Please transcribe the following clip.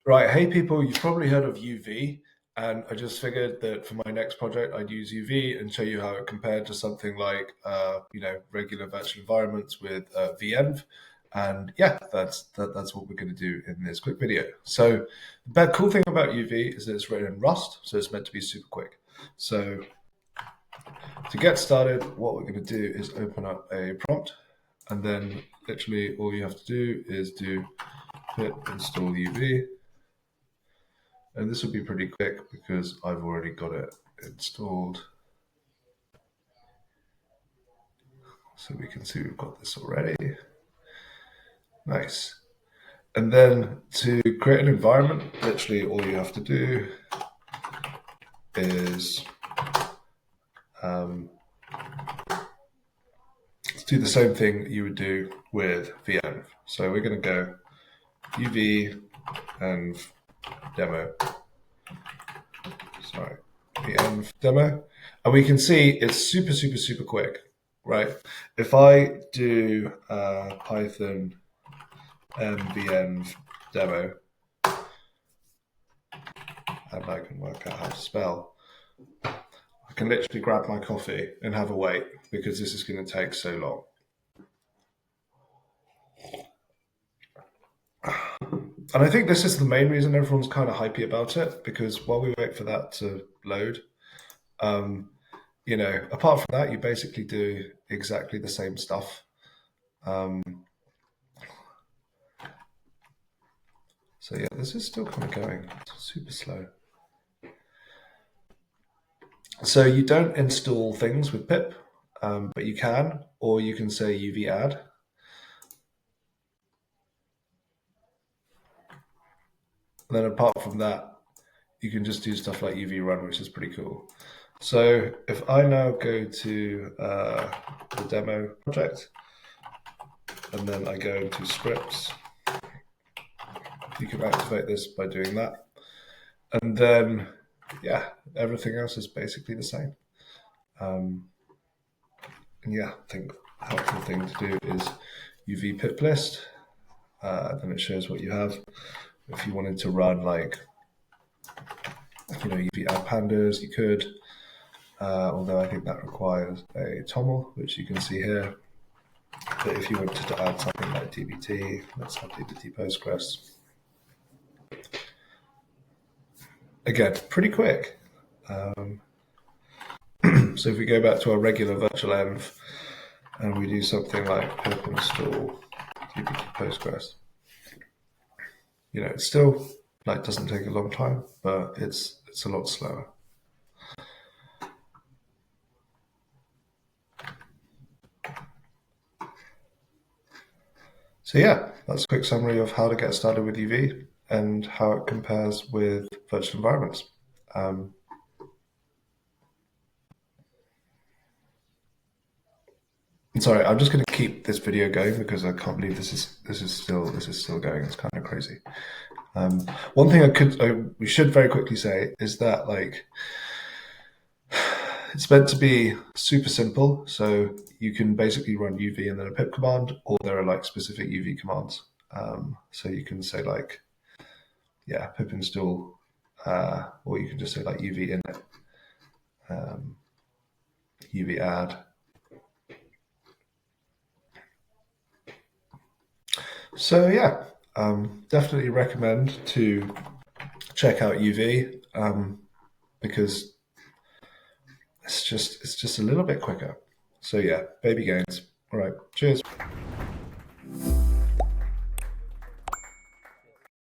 Right, hey people, you've probably heard of UV, and I just figured that for my next project I'd use UV and show you how it compared to something like, regular virtual environments with VENV. And yeah, that's what we're going to do in this quick video. So the cool thing about UV is that it's written in Rust, so it's meant to be super quick. So to get started, what we're going to do is open up a prompt, and then literally all you have to do is do pip install UV. And this will be pretty quick because I've already got it installed. So we can see we've got this already. Nice. And then to create an environment, literally all you have to do is do the same thing you would do with VENV. So we're going to go UV and demo. Sorry, VENV demo. And we can see it's super, super, super quick, right? If I do Python VENV demo, and I can work out how to spell, I can literally grab my coffee and have a wait because this is going to take so long. And I think this is the main reason everyone's kind of hypey about it, because while we wait for that to load, apart from that, you basically do exactly the same stuff. So yeah, this is still kind of going. It's super slow. So you don't install things with pip, but you can, or you can say UV add. And then apart from that, you can just do stuff like UV run, which is pretty cool. So if I now go to the demo project, and then I go into scripts, you can activate this by doing that. And then, yeah, everything else is basically the same. And yeah, I think a helpful thing to do is UV pip list. Then it shows what you have. If you wanted to run UV add pandas, you could. Although I think that requires a toml, which you can see here. But if you wanted to add something like dbt, let's add dbt Postgres. Again, pretty quick. So if we go back to our regular virtual env and we do something like pip install dbt Postgres, it still doesn't take a long time, but it's a lot slower. So yeah, that's a quick summary of how to get started with UV and how it compares with virtual environments. Sorry, I'm just going to keep this video going because I can't believe this is still going. It's kind of crazy. One thing we should very quickly say is that it's meant to be super simple, so you can basically run UV and then a pip command, or there are specific UV commands. So you can say pip install, or you can just say UV init, UV add. So yeah, definitely recommend to check out UV because it's just a little bit quicker. So yeah, baby gains. All right, cheers.